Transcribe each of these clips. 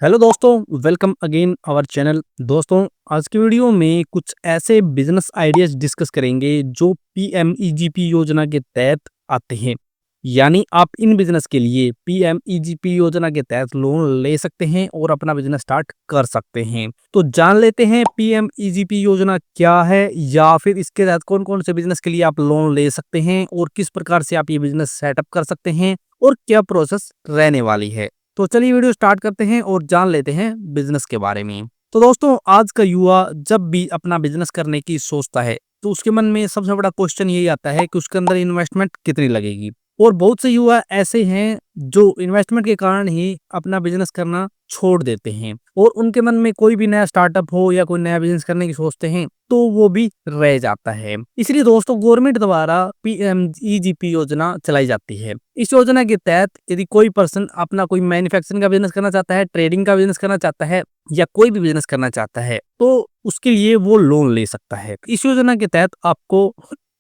Hello दोस्तों, welcome again our channel. दोस्तों, आज की वीडियो में कुछ ऐसे बिजनेस आइडियाज डिस्कस करेंगे जो पीएमईजीपी योजना के तहत आते हैं। यानी आप इन बिजनेस के लिए पीएमईजीपी योजना के तहत लोन ले सकते हैं और अपना बिजनेस स्टार्ट कर सकते हैं। तो जान लेते हैं पीएमईजीपी योजना क्या है या फिर इसके तहत कौन कौन से बिजनेस के लिए आप लोन ले सकते हैं और किस प्रकार से आप ये बिजनेस सेटअप कर सकते हैं और क्या प्रोसेस रहने वाली है। तो चलिए वीडियो स्टार्ट करते हैं और जान लेते हैं बिजनेस के बारे में। तो दोस्तों, आज का युवा जब भी अपना बिजनेस करने की सोचता है तो उसके मन में सबसे बड़ा क्वेश्चन यही आता है कि उसके अंदर इन्वेस्टमेंट कितनी लगेगी। और बहुत से युवा ऐसे हैं जो इन्वेस्टमेंट के कारण ही अपना बिजनेस करना छोड़ देते हैं और उनके मन में कोई भी नया स्टार्टअप हो या कोई नया बिजनेस करने की सोचते हैं तो वो भी रह जाता है। इसलिए दोस्तों, गवर्नमेंट द्वारा पीएमईजीपी योजना चलाई जाती है। इस योजना के तहत यदि कोई पर्सन अपना कोई मैन्युफैक्चरिंग का बिजनेस करना चाहता है, ट्रेडिंग का बिजनेस करना चाहता है या कोई भी बिजनेस करना चाहता है तो उसके लिए वो लोन ले सकता है। इस योजना के तहत आपको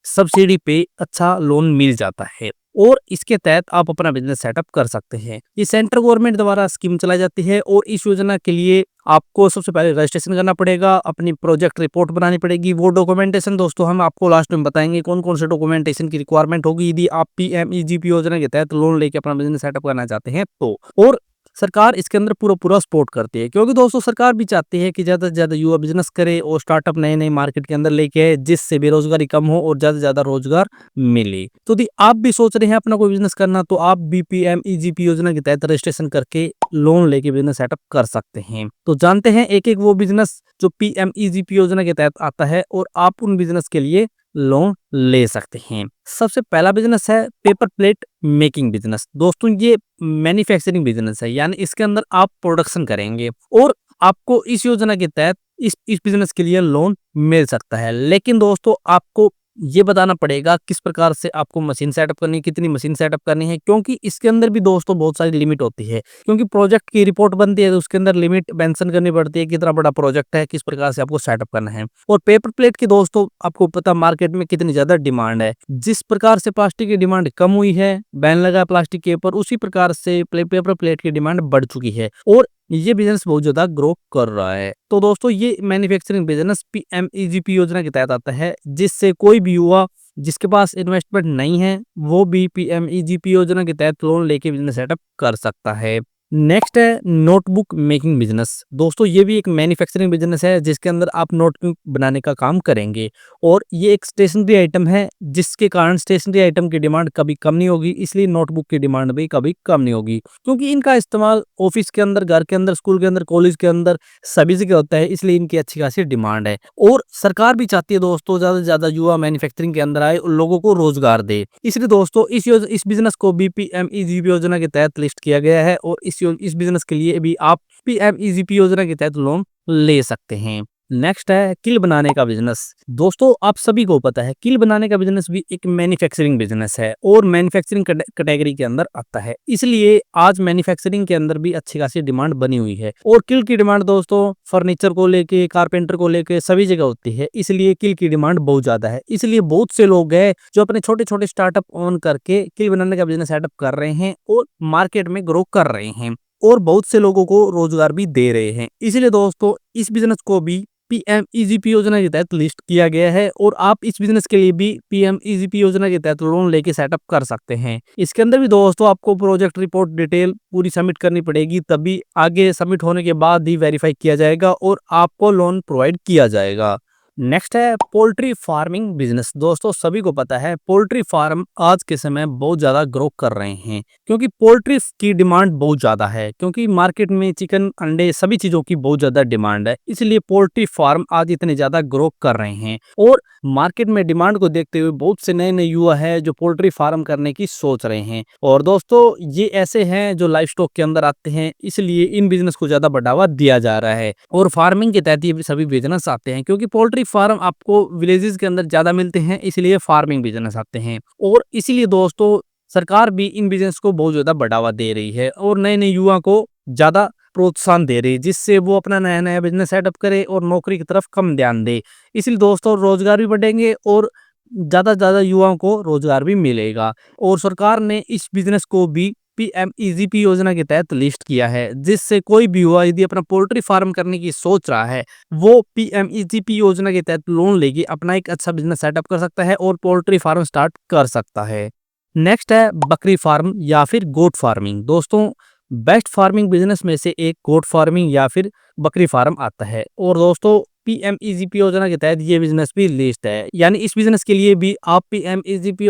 सब्सिडी पे अच्छा लोन मिल जाता है और इसके तहत आप अपना बिजनेस सेटअप कर सकते हैं। ये सेंट्रल गवर्नमेंट द्वारा स्कीम चलाई जाती है और इस योजना के लिए आपको सबसे पहले रजिस्ट्रेशन करना पड़ेगा, अपनी प्रोजेक्ट रिपोर्ट बनानी पड़ेगी। वो डॉक्यूमेंटेशन दोस्तों हम आपको लास्ट में बताएंगे कौन कौन से डॉक्यूमेंटेशन की रिक्वायरमेंट होगी यदि आप पीएमईजीपी योजना के तहत लोन लेके अपना बिजनेस सेटअप करना चाहते हैं तो। और सरकार इसके अंदर पूरा पूरा सपोर्ट करती है क्योंकि दोस्तों सरकार भी चाहती है कि ज्यादा से ज्यादा युवा बिजनेस करे और स्टार्टअप नए नए मार्केट के अंदर लेके आए जिससे बेरोजगारी कम हो और ज्यादा से ज्यादा रोजगार मिले। तो यदि आप भी सोच रहे हैं अपना कोई बिजनेस करना तो आप भी पीएमईजीपी योजना के तहत रजिस्ट्रेशन करके लोन लेके बिजनेस सेटअप कर सकते हैं। तो जानते हैं एक एक वो बिजनेस जो पीएमईजीपी योजना के तहत आता है और आप उन बिजनेस के लिए लोन ले सकते हैं। सबसे पहला बिजनेस है पेपर प्लेट मेकिंग बिजनेस। दोस्तों, ये मैन्युफैक्चरिंग बिजनेस है, यानी इसके अंदर आप प्रोडक्शन करेंगे और आपको इस योजना के तहत इस बिजनेस के लिए लोन मिल सकता है। लेकिन दोस्तों, आपको ये बताना पड़ेगा किस प्रकार से आपको मशीन सेटअप करनी है, कितनी मशीन सेटअप करनी है, क्योंकि इसके अंदर भी दोस्तों बहुत सारी लिमिट होती है। क्योंकि प्रोजेक्ट की रिपोर्ट बनती है तो उसके अंदर लिमिट मेंशन करनी पड़ती है, कितना बड़ा प्रोजेक्ट है, किस प्रकार से आपको सेटअप करना है। और पेपर प्लेट की दोस्तों आपको पता मार्केट में कितनी ज्यादा डिमांड है। जिस प्रकार से प्लास्टिक की डिमांड कम हुई है, बैन लगा प्लास्टिक के ऊपर, उसी प्रकार से पेपर प्लेट की डिमांड बढ़ चुकी है और ये बिजनेस बहुत ज्यादा ग्रो कर रहा है। तो दोस्तों, ये मैन्युफैक्चरिंग बिजनेस पीएमईजीपी योजना के तहत आता है जिससे कोई भी युवा जिसके पास इन्वेस्टमेंट नहीं है वो भी पीएमईजीपी योजना के तहत लोन लेके बिजनेस सेटअप कर सकता है। नेक्स्ट है नोटबुक मेकिंग बिजनेस। दोस्तों, ये भी एक मैन्युफैक्चरिंग बिजनेस है जिसके अंदर आप नोटबुक बनाने का काम करेंगे और ये एक स्टेशनरी आइटम है जिसके कारण स्टेशनरी आइटम की डिमांड कभी कम नहीं होगी, इसलिए नोटबुक की डिमांड भी कभी कम नहीं होगी क्योंकि इनका इस्तेमाल ऑफिस के अंदर, घर के अंदर, स्कूल के अंदर, कॉलेज के अंदर सभी जगह होता है, इसलिए इनकी अच्छी खासी डिमांड है। और सरकार भी चाहती है दोस्तों ज्यादा से ज्यादा युवा मैन्युफैक्चरिंग के अंदर आए और लोगों को रोजगार दे। इसलिए दोस्तों इस बिजनेस को भी पीएमईजीपी योजना के तहत लिस्ट किया गया है और इस बिजनेस के लिए भी आप पीएमईजीपी योजना के तहत लोन ले सकते हैं। नेक्स्ट है किल बनाने का बिजनेस। दोस्तों, आप सभी को पता है किल बनाने का बिजनेस भी एक मैन्युफैक्चरिंग बिजनेस है और मैन्युफैक्चरिंग कैटेगरी के अंदर आता है, इसलिए आज मैन्युफैक्चरिंग के अंदर भी अच्छी खासी डिमांड बनी हुई है। और किल की डिमांड दोस्तों फर्नीचर को लेके, कारपेंटर को लेके सभी जगह होती है, इसलिए किल की डिमांड बहुत ज्यादा है। इसलिए बहुत से लोग हैं जो अपने छोटे छोटे स्टार्टअप ऑन करके किल बनाने का बिजनेस सेटअप कर रहे हैं और मार्केट में ग्रो कर रहे हैं और बहुत से लोगों को रोजगार भी दे रहे हैं। इसलिए दोस्तों इस बिजनेस को भी पीएमईजीपी योजना के तहत लिस्ट किया गया है और आप इस बिजनेस के लिए भी पीएमईजीपी योजना के तहत लोन लेके सेटअप कर सकते हैं। इसके अंदर भी दोस्तों आपको प्रोजेक्ट रिपोर्ट डिटेल पूरी सबमिट करनी पड़ेगी, तभी आगे सबमिट होने के बाद ही वेरीफाई किया जाएगा और आपको लोन प्रोवाइड किया जाएगा। नेक्स्ट है पोल्ट्री फार्मिंग बिजनेस। दोस्तों, सभी को पता है पोल्ट्री फार्म आज के समय बहुत ज्यादा ग्रो कर रहे हैं क्योंकि पोल्ट्री की डिमांड बहुत ज्यादा है, क्योंकि मार्केट में चिकन, अंडे सभी चीजों की बहुत ज्यादा डिमांड है, इसलिए पोल्ट्री फार्म आज इतने ज्यादा ग्रो कर रहे हैं। और मार्केट में डिमांड को देखते हुए बहुत से नए नए युवा है जो पोल्ट्री फार्म करने की सोच रहे हैं। और दोस्तों, ये ऐसे हैं जो लाइफ स्टॉक के अंदर आते हैं, इसलिए इन बिजनेस को ज्यादा बढ़ावा दिया जा रहा है और फार्मिंग के तहत ये सभी बिजनेस आते हैं क्योंकि पोल्ट्री फार्म आपको विलेजेस के अंदर ज्यादा मिलते हैं, इसलिए फार्मिंग बिजनेस आते हैं। और इसीलिए दोस्तों सरकार भी इन बिजनेस को बहुत ज्यादा बढ़ावा दे रही है और नए नए युवा को ज्यादा प्रोत्साहन दे रही है जिससे वो अपना नया नया बिजनेस सेटअप करे और नौकरी की तरफ कम ध्यान दे। इसलिए दोस्तों रोजगार भी बढ़ेंगे और ज्यादा से ज्यादा युवाओं को रोजगार भी मिलेगा। और सरकार ने इस बिजनेस को भी पीएमईजीपी योजना के तहत लिस्ट किया है, जिससे कोई भी युवा यदि अपना पोल्ट्री फार्म करने की सोच रहा है, वो पीएमईजीपी योजना के तहत लोन लेके अपना एक अच्छा बिजनेस सेटअप कर सकता है और पोल्ट्री फार्म स्टार्ट कर सकता है। नेक्स्ट है बकरी फार्म या फिर गोट फार्मिंग। दोस्तों, बेस्ट फार्मिंग बिजनेस में से एक गोट फार्मिंग या फिर बकरी फार्म आता है और दोस्तों पीएमईजीपी योजना के तहत ये बिजनेस भी लिस्ट है, यानी इस बिजनेस के लिए भी आप पीएमईजीपी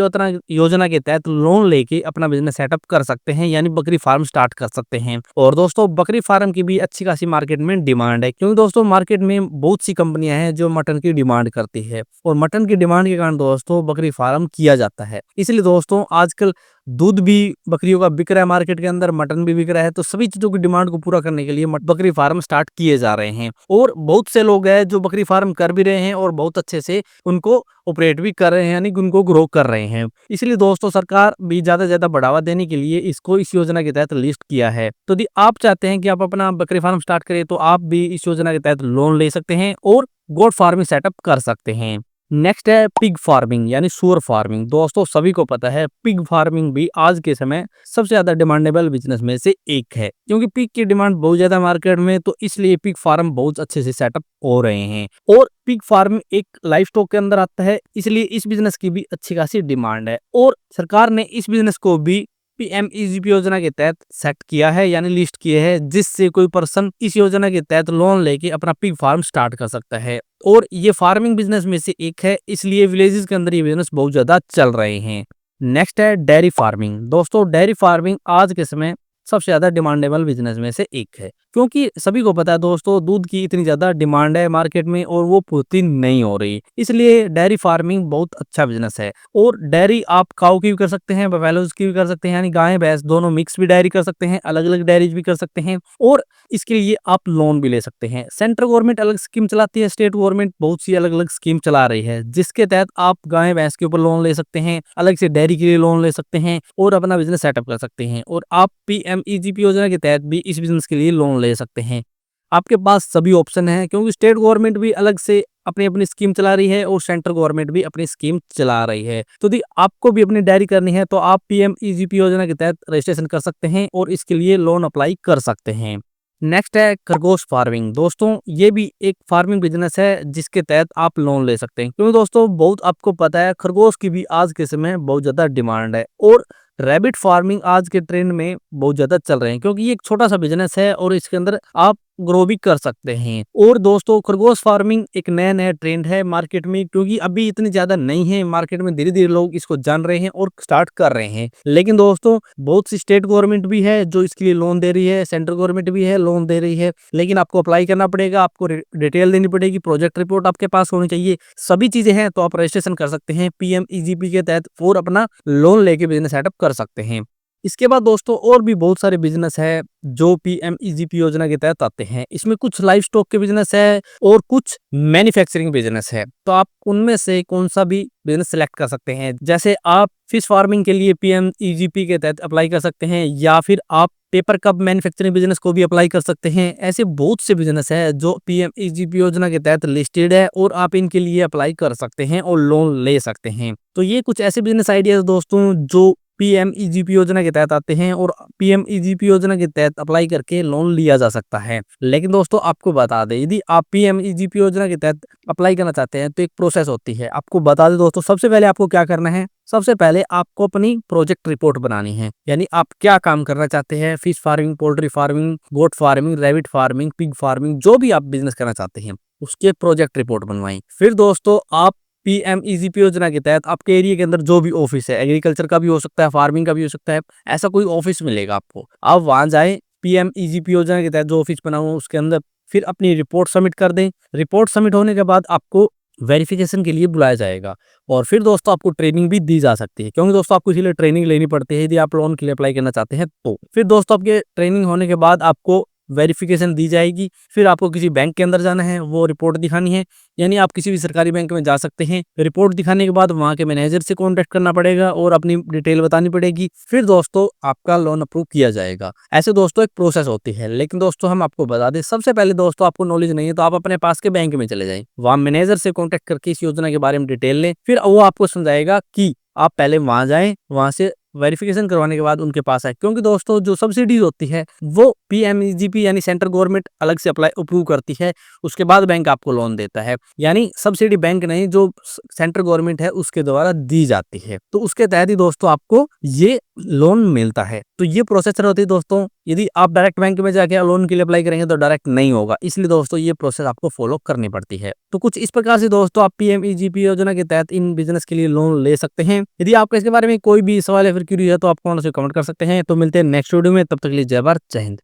योजना के तहत लोन लेके अपना बिजनेस सेटअप कर सकते हैं, यानी बकरी फार्म स्टार्ट कर सकते हैं। और दोस्तों बकरी फार्म की भी अच्छी खासी मार्केट में डिमांड है, क्योंकि दोस्तों मार्केट में बहुत सी कंपनियां हैं जो मटन की डिमांड करती है और मटन की डिमांड के कारण दोस्तों बकरी फार्म किया जाता है। इसलिए दोस्तों आजकल दूध भी बकरियों का बिक रहा है मार्केट के अंदर, मटन भी बिक रहा है, तो सभी चीजों की डिमांड को पूरा करने के लिए बकरी फार्म स्टार्ट किए जा रहे हैं। और बहुत से लोग हैं जो बकरी फार्म कर भी रहे हैं और बहुत अच्छे से उनको ऑपरेट भी कर रहे हैं, यानी कि उनको ग्रो कर रहे हैं। इसलिए दोस्तों सरकार भी ज्यादा से ज्यादा बढ़ावा देने के लिए इसको इस योजना के तहत लिस्ट किया है। तो यदि आप चाहते हैं कि आप अपना बकरी फार्म स्टार्ट करें, तो आप भी इस योजना के तहत लोन ले सकते हैं और गोट फार्मिंग सेटअप कर सकते हैं। नेक्स्ट है पिग फार्मिंग यानी सूअर फार्मिंग। दोस्तों सभी को पता है पिग फार्मिंग भी आज के समय सबसे ज्यादा डिमांडेबल बिजनेस में से एक है, क्योंकि पिग की डिमांड बहुत ज्यादा मार्केट में, तो इसलिए पिग फार्म बहुत अच्छे से सेटअप हो रहे हैं। और पिग फार्म एक लाइफ स्टॉक के अंदर आता है, इसलिए इस बिजनेस की भी अच्छी खासी डिमांड है और सरकार ने इस बिजनेस को भी पीएमईजीपी योजना के तहत सेट किया है, यानी लिस्ट किए है, जिससे कोई पर्सन इस योजना के तहत लोन लेके अपना पिग फार्म स्टार्ट कर सकता है। और ये फार्मिंग बिजनेस में से एक है, इसलिए विलेजेस के अंदर ये बिजनेस बहुत ज्यादा चल रहे हैं। नेक्स्ट है डेयरी फार्मिंग। दोस्तों डेयरी फार्मिंग आज के समय सबसे ज्यादा डिमांडेबल बिजनेस में से एक है, क्योंकि सभी को पता है दोस्तों दूध की इतनी ज्यादा डिमांड है मार्केट में और वो पूर्ति नहीं हो रही, इसलिए डेयरी फार्मिंग बहुत अच्छा बिजनेस है। और डेयरी आप काऊ की भी कर सकते हैं, बफेलोज की भी कर सकते हैं, यानी गाय भैंस दोनों मिक्स भी डेयरी कर सकते हैं, अलग अलग डेयरीज भी कर सकते हैं और इसके लिए आप लोन भी ले सकते हैं। सेंट्रल गवर्नमेंट अलग स्कीम चलाती है, स्टेट गवर्नमेंट बहुत सी अलग अलग स्कीम चला रही है, जिसके तहत आप गाय भैंस के ऊपर लोन ले सकते हैं, अलग से डेयरी के लिए लोन ले सकते हैं और अपना बिजनेस सेटअप कर सकते हैं। और आप पीएमईजीपी योजना के तहत भी इस बिजनेस के लिए लोन ले सकते हैं। आपके पास सभी ऑप्शन हैं, क्योंकि स्टेट गवर्नमेंट भी अलग से अपनी अपनी स्कीम चला रही है और सेंट्रल गवर्नमेंट भी अपनी स्कीम चला रही है। तो यदि आपको भी अपनी डेयरी करनी है तो आप पीएमईजीपी योजना के तहत रजिस्ट्रेशन कर सकते हैं और इसके लिए लोन अप्लाई कर सकते हैं। नेक्स्ट है खरगोश फार्मिंग। दोस्तों ये भी एक फार्मिंग बिजनेस है जिसके तहत आप लोन ले सकते हैं, क्योंकि दोस्तों बहुत आपको पता है खरगोश की भी आज के समय बहुत ज्यादा डिमांड है और रैबिट फार्मिंग आज के ट्रेंड में बहुत ज्यादा चल रहे हैं, क्योंकि ये एक छोटा सा बिजनेस है और इसके अंदर आप ग्रो भी कर सकते हैं। और दोस्तों खरगोश फार्मिंग एक नया नया ट्रेंड है मार्केट में, क्योंकि अभी इतनी ज्यादा नहीं है मार्केट में, धीरे धीरे लोग इसको जान रहे हैं और स्टार्ट कर रहे हैं। लेकिन दोस्तों बहुत सी स्टेट गवर्नमेंट भी है जो इसके लिए लोन दे रही है, सेंट्रल गवर्नमेंट भी है लोन दे रही है, लेकिन आपको अप्लाई करना पड़ेगा, आपको डिटेल देनी पड़ेगी, प्रोजेक्ट रिपोर्ट आपके पास होनी चाहिए, सभी चीजें हैं, तो आप रजिस्ट्रेशन कर सकते हैं पीएमईजीपी के तहत और अपना लोन लेके बिजनेस सेटअप कर सकते हैं। इसके बाद दोस्तों और भी बहुत सारे बिजनेस है जो पीएमईजीपी योजना के तहत आते हैं। इसमें कुछ लाइव स्टॉक के बिजनेस है और कुछ मैन्युफैक्चरिंग बिजनेस है, तो आप उनमें से कौन सा भी बिजनेस सेलेक्ट कर सकते हैं। जैसे आप फिश फार्मिंग के लिए पीएमईजीपी के तहत अप्लाई कर सकते हैं, या फिर आप पेपर कप मैन्युफैक्चरिंग बिजनेस को भी अप्लाई कर सकते हैं। ऐसे बहुत से बिजनेस है जो पीएमईजीपी योजना के तहत लिस्टेड है और आप इनके लिए अप्लाई कर सकते हैं और लोन ले सकते हैं। तो ये कुछ ऐसे बिजनेस आइडियाज दोस्तों जो पीएमईजीपी योजना के तहत आते हैं और पीएमईजीपी योजना के तहत अप्लाई करके लोन लिया जा सकता है। लेकिन दोस्तों आपको बता दें, यदि आप पीएमईजीपी योजना के तहत अप्लाई करना चाहते हैं तो एक प्रोसेस होती है। आपको बता दें दोस्तों, सबसे पहले आपको क्या करना है, सबसे पहले आपको अपनी प्रोजेक्ट रिपोर्ट बनानी है, यानी आप क्या काम करना चाहते हैं, fish farming, poultry farming, goat farming, rabbit farming, pig farming, जो भी आप बिजनेस करना चाहते हैं उसके प्रोजेक्ट रिपोर्ट बनवाई। फिर दोस्तों आप पीएमईजीपी योजना के तहत आपके एरिया के अंदर जो भी ऑफिस है, एग्रीकल्चर का भी हो सकता है, फार्मिंग का भी हो सकता है, ऐसा कोई ऑफिस मिलेगा आपको, आप वहां जाए, पीएमईजीपी योजना के तहत जो ऑफिस बना हुआ उसके अंदर फिर अपनी रिपोर्ट सबमिट कर दें। रिपोर्ट सबमिट होने के बाद आपको वेरिफिकेशन के लिए बुलाया जाएगा और फिर दोस्तों आपको ट्रेनिंग भी दी जा सकती है, क्योंकि दोस्तों आपको इसीलिए ट्रेनिंग लेनी पड़ती है यदि आप लोन के लिए अप्लाई करना चाहते हैं। तो फिर दोस्तों आपके ट्रेनिंग होने के बाद आपको वेरिफिकेशन दी जाएगी, फिर आपको किसी बैंक के अंदर जाना है, वो रिपोर्ट दिखानी है, यानी आप किसी भी सरकारी बैंक में जा सकते हैं। रिपोर्ट दिखाने के बाद वहां के मैनेजर से कांटेक्ट करना पड़ेगा और अपनी डिटेल बतानी पड़ेगी, फिर दोस्तों आपका लोन अप्रूव किया जाएगा। ऐसे दोस्तों एक प्रोसेस होती है। लेकिन दोस्तों हम आपको बता दें, सबसे पहले दोस्तों आपको नॉलेज नहीं है तो आप अपने पास के बैंक में चले जाएं, वहां मैनेजर से कॉन्टेक्ट करके इस योजना के बारे में डिटेल लें, फिर वो आपको समझाएगा कि आप पहले वहां जाएं, वहां से वेरिफिकेशन करवाने के बाद उनके पास है, क्योंकि दोस्तों जो सब्सिडी होती है वो पीएमईजीपी यानी सेंट्रल गवर्नमेंट अलग से अप्रूव करती है, उसके बाद बैंक आपको लोन देता है। यानी सब्सिडी बैंक नहीं, जो सेंट्रल गवर्नमेंट है उसके द्वारा दी जाती है, तो उसके तहत ही दोस्तों आपको ये लोन मिलता है। तो ये प्रोसेस होती है दोस्तों। यदि आप डायरेक्ट बैंक में जाके लोन के लिए अप्लाई करेंगे तो डायरेक्ट नहीं होगा, इसलिए दोस्तों ये प्रोसेस आपको फॉलो करनी पड़ती है। तो कुछ इस प्रकार से दोस्तों आप पीएमईजीपी योजना के तहत इन बिजनेस के लिए लोन ले सकते हैं। यदि आपको इसके बारे में कोई भी सवाल या फिर क्यूरी है तो आप कमेंट कर सकते हैं। तो मिलते हैं नेक्स्ट वीडियो में, तब तक के लिए जय भारत, जय हिंद।